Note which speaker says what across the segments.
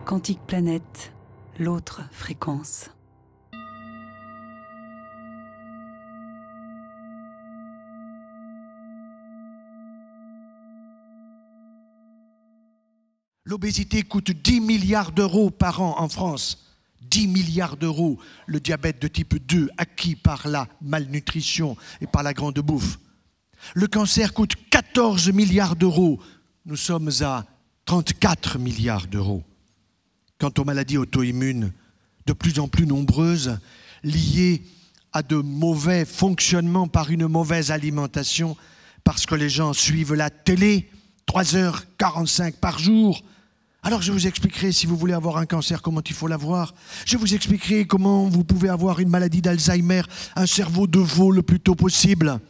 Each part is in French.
Speaker 1: Quantique Planète, l'autre fréquence.
Speaker 2: L'obésité coûte 10 milliards d'euros par an en France. 10 milliards d'euros, le diabète de type 2 acquis par la malnutrition et par la grande bouffe. Le cancer coûte 14 milliards d'euros. Nous sommes à 34 milliards d'euros. Quant aux maladies auto-immunes, de plus en plus nombreuses, liées à de mauvais fonctionnements par une mauvaise alimentation, parce que les gens suivent la télé 3h45 par jour. Alors je vous expliquerai, si vous voulez avoir un cancer, comment il faut l'avoir. Je vous expliquerai comment vous pouvez avoir une maladie d'Alzheimer, un cerveau de veau le plus tôt possible.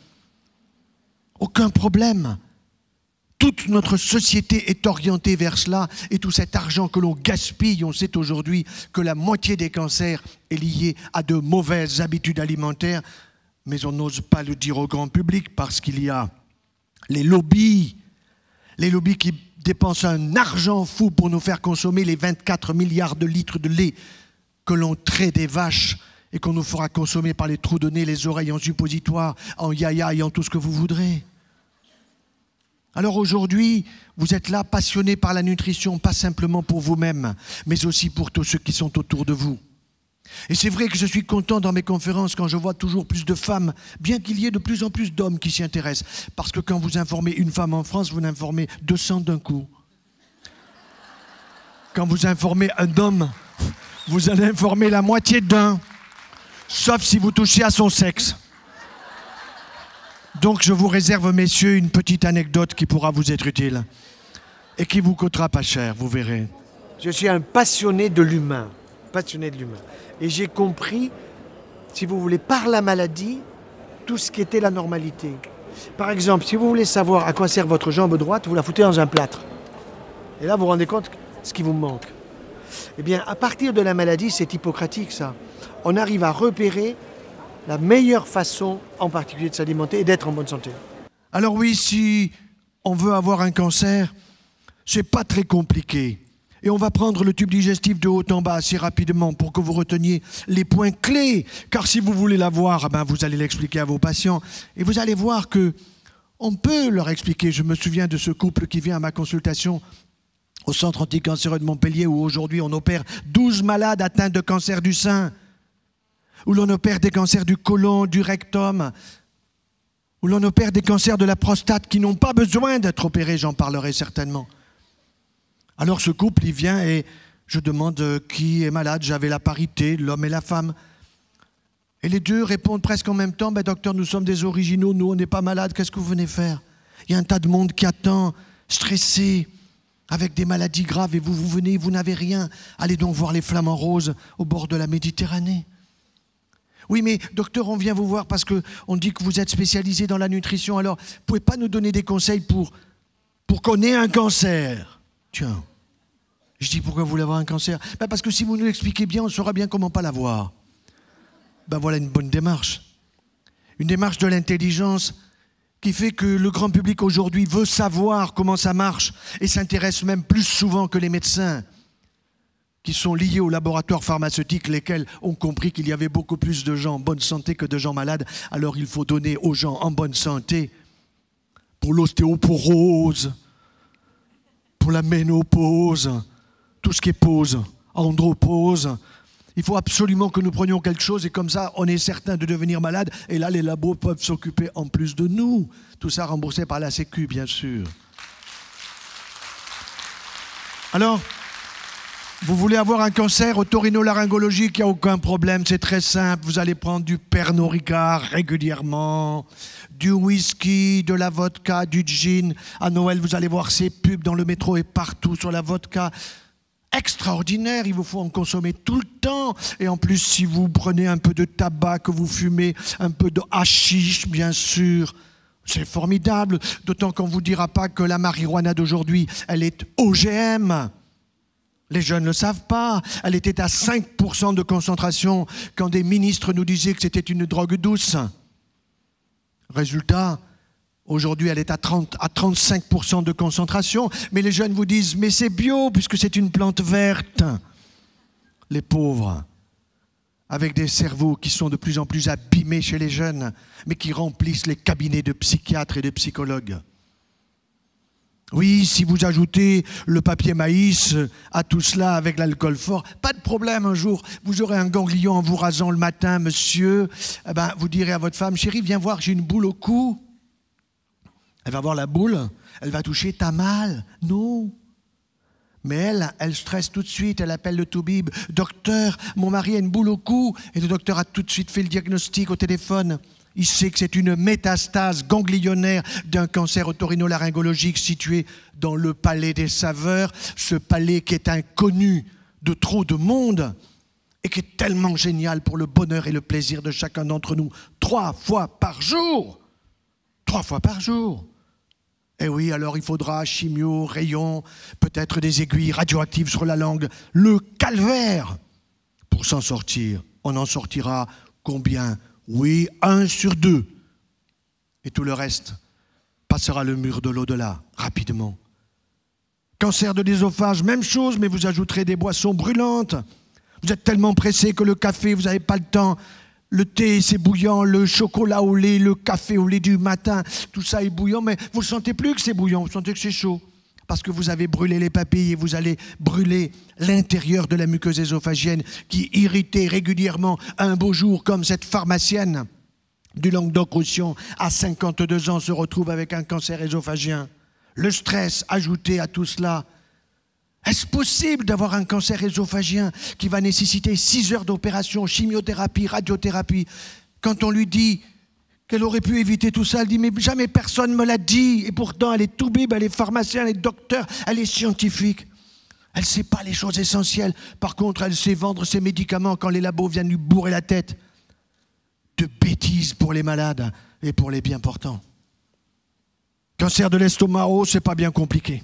Speaker 2: Aucun problème. Toute notre société est orientée vers cela, et tout cet argent que l'on gaspille, on sait aujourd'hui que la moitié des cancers est liée à de mauvaises habitudes alimentaires, mais on n'ose pas le dire au grand public parce qu'il y a les lobbies qui dépensent un argent fou pour nous faire consommer les 24 milliards de litres de lait que l'on traite des vaches et qu'on nous fera consommer par les trous de nez, les oreilles en suppositoire, en yaya et en tout ce que vous voudrez. Alors aujourd'hui, vous êtes là passionnés par la nutrition, pas simplement pour vous-même, mais aussi pour tous ceux qui sont autour de vous. Et c'est vrai que je suis content dans mes conférences quand je vois toujours plus de femmes, bien qu'il y ait de plus en plus d'hommes qui s'y intéressent. Parce que quand vous informez une femme en France, vous en informez 200 d'un coup. Quand vous informez un homme, vous allez informer la moitié d'un, sauf si vous touchez à son sexe. Donc je vous réserve, messieurs, une petite anecdote qui pourra vous être utile et qui vous coûtera pas cher, vous verrez.
Speaker 3: Je suis un passionné de l'humain, Et j'ai compris, si vous voulez, par la maladie, tout ce qui était la normalité. Par exemple, si vous voulez savoir à quoi sert votre jambe droite, vous la foutez dans un plâtre. Et là, vous vous rendez compte ce qui vous manque. Eh bien, à partir de la maladie, c'est hippocratique, ça. On arrive à repérer la meilleure façon, en particulier, de s'alimenter et d'être en bonne santé.
Speaker 2: Alors oui, si on veut avoir un cancer, c'est pas très compliqué. Et on va prendre le tube digestif de haut en bas assez rapidement pour que vous reteniez les points clés. Car si vous voulez l'avoir, vous allez l'expliquer à vos patients. Et vous allez voir qu'on peut leur expliquer. Je me souviens de ce couple qui vient à ma consultation au centre anticancéreux de Montpellier où aujourd'hui on opère 12 malades atteints de cancer du sein, où l'on opère des cancers du côlon, du rectum, où l'on opère des cancers de la prostate qui n'ont pas besoin d'être opérés, j'en parlerai certainement. Alors ce couple, il vient et je demande qui est malade. J'avais la parité, l'homme et la femme. Et les deux répondent presque en même temps, docteur, nous sommes des originaux, nous on n'est pas malades, qu'est-ce que vous venez faire? Il y a un tas de monde qui attend, stressé, avec des maladies graves, et vous venez, vous n'avez rien. Allez donc voir les flamants roses au bord de la Méditerranée. Oui, mais docteur, on vient vous voir parce qu'on dit que vous êtes spécialisé dans la nutrition, alors vous ne pouvez pas nous donner des conseils pour qu'on ait un cancer? Tiens, je dis pourquoi vous voulez avoir un cancer? Parce que si vous nous l'expliquez bien, on saura bien comment pas l'avoir. Voilà une bonne démarche. Une démarche de l'intelligence qui fait que le grand public aujourd'hui veut savoir comment ça marche et s'intéresse même plus souvent que les médecins qui sont liés aux laboratoires pharmaceutiques, lesquels ont compris qu'il y avait beaucoup plus de gens en bonne santé que de gens malades. Alors il faut donner aux gens en bonne santé pour l'ostéoporose, pour la ménopause, tout ce qui est pause, andropause. Il faut absolument que nous prenions quelque chose et comme ça, on est certain de devenir malade. Et là, les labos peuvent s'occuper en plus de nous. Tout ça remboursé par la Sécu, bien sûr. Alors, vous voulez avoir un cancer otorhinolaryngologique, il n'y a aucun problème, c'est très simple. Vous allez prendre du Pernod Ricard régulièrement, du whisky, de la vodka, du gin. À Noël, vous allez voir ces pubs dans le métro et partout sur la vodka. Extraordinaire, il vous faut en consommer tout le temps. Et en plus, si vous prenez un peu de tabac, que vous fumez, un peu de hashish, bien sûr, c'est formidable. D'autant qu'on ne vous dira pas que la marijuana d'aujourd'hui, elle est OGM. Les jeunes ne le savent pas. Elle était à 5% de concentration quand des ministres nous disaient que c'était une drogue douce. Résultat, Aujourd'hui, elle est à 35% de concentration. Mais les jeunes vous disent, mais c'est bio puisque c'est une plante verte. Les pauvres, avec des cerveaux qui sont de plus en plus abîmés chez les jeunes, mais qui remplissent les cabinets de psychiatres et de psychologues. Oui, si vous ajoutez le papier maïs à tout cela avec l'alcool fort, pas de problème, un jour, vous aurez un ganglion en vous rasant le matin, monsieur. Vous direz à votre femme, chérie, viens voir, j'ai une boule au cou. Elle va voir la boule, elle va toucher, t'as mal? Non. Mais elle stresse tout de suite, elle appelle le toubib. Docteur, mon mari a une boule au cou. Et le docteur a tout de suite fait le diagnostic au téléphone. Il sait que c'est une métastase ganglionnaire d'un cancer otorhinolaryngologique situé dans le palais des saveurs, ce palais qui est inconnu de trop de monde et qui est tellement génial pour le bonheur et le plaisir de chacun d'entre nous. 3 fois par jour. 3 fois par jour. Eh oui, alors il faudra chimio, rayons, peut-être des aiguilles radioactives sur la langue. Le calvaire pour s'en sortir. On en sortira combien? Oui, 1 sur 2. Et tout le reste passera le mur de l'au-delà, rapidement. Cancer de l'œsophage, même chose, mais vous ajouterez des boissons brûlantes. Vous êtes tellement pressé que le café, vous n'avez pas le temps. Le thé, c'est bouillant, le chocolat au lait, le café au lait du matin, tout ça est bouillant, mais vous ne sentez plus que c'est bouillant, vous sentez que c'est chaud. Parce que vous avez brûlé les papilles et vous allez brûler l'intérieur de la muqueuse ésophagienne qui, irritée régulièrement un beau jour, comme cette pharmacienne du Languedoc-Roussillon, à 52 ans, se retrouve avec un cancer œsophagien. Le stress ajouté à tout cela. Est-ce possible d'avoir un cancer œsophagien qui va nécessiter 6 heures d'opération, chimiothérapie, radiothérapie? Quand on lui dit qu'elle aurait pu éviter tout ça, elle dit « mais jamais personne ne me l'a dit ». Et pourtant, elle est toubib, elle est pharmacienne, elle est docteur, elle est scientifique. Elle ne sait pas les choses essentielles. Par contre, elle sait vendre ses médicaments quand les labos viennent lui bourrer la tête. De bêtises pour les malades et pour les bien portants. Cancer de l'estomac, oh, c'est pas bien compliqué.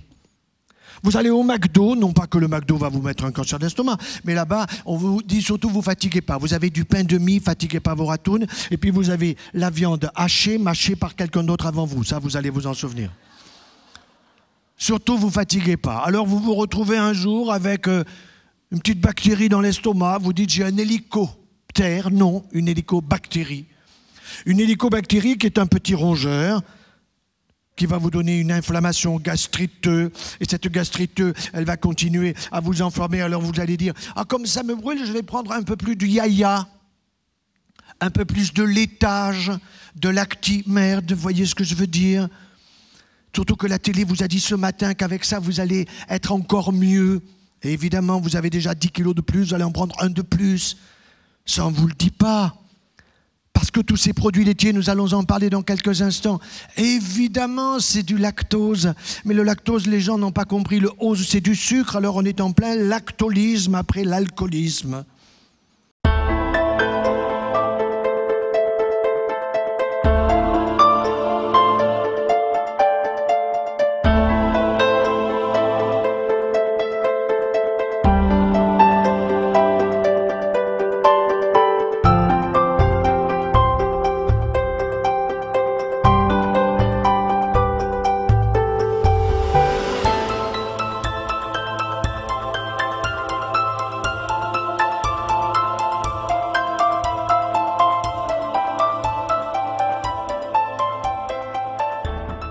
Speaker 2: Vous allez au McDo, non pas que le McDo va vous mettre un cancer d'estomac, mais là-bas, on vous dit surtout, vous fatiguez pas. Vous avez du pain de mie, fatiguez pas vos ratounes, et puis vous avez la viande hachée, mâchée par quelqu'un d'autre avant vous. Ça, vous allez vous en souvenir. Surtout, vous fatiguez pas. Alors, vous vous retrouvez un jour avec une petite bactérie dans l'estomac. Vous dites, j'ai un hélicoptère. Non, une hélicobactérie. Une hélicobactérie qui est un petit rongeur, qui va vous donner une inflammation gastriteuse. Et cette gastriteuse, elle va continuer à vous enflammer. Alors vous allez dire, ah comme ça me brûle, je vais prendre un peu plus de yaya, un peu plus de laitage, de lactimerde, vous voyez ce que je veux dire? Surtout que la télé vous a dit ce matin qu'avec ça, vous allez être encore mieux. Et évidemment, vous avez déjà 10 kilos de plus, vous allez en prendre un de plus. Ça, on ne vous le dit pas. Parce que tous ces produits laitiers, nous allons en parler dans quelques instants. Évidemment, c'est du lactose. Mais le lactose, les gens n'ont pas compris. Le ose, c'est du sucre. Alors on est en plein lactolisme après l'alcoolisme.